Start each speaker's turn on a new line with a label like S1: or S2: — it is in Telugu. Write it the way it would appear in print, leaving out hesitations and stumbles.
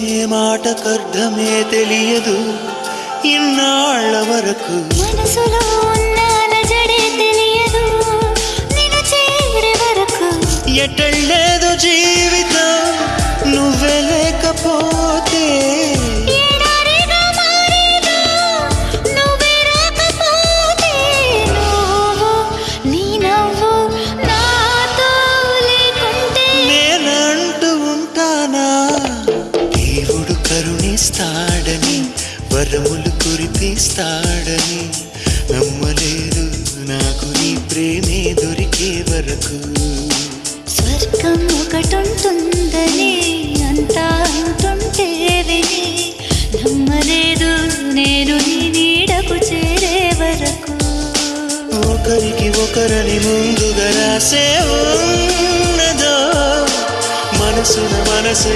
S1: ఏ మాటకర్థమే తెలియదు ఇన్నాళ్ళ వరకు
S2: మనసులో ఉన్న అలజడే తెలియదు నిన్ను చేరే వరకు
S1: ఎటళ్ళేదో జీవితం నువ్వే లేకపోతే
S2: ఎడారిగా మారేదో నువ్వే రాకపోతే నువ్వు నీ నవ్వు నాతో లేకుంటే
S1: నేనంటూ ఉంటానా దేవుడు కరుణిస్తాడని వరములు కురిపిస్తాడని నమ్మలేదు నాకు నీ ప్రేమే దొరికే వరకు
S2: స్వర్గం ఒకటుంటుందని అంతా అంటుంటే విని నమ్మలేదు నేను నీ నీడకు చేరే వరకు
S1: ఒకరికి ఒకరని ముందుగా రాసే ఉన్నదో మనసున మనసు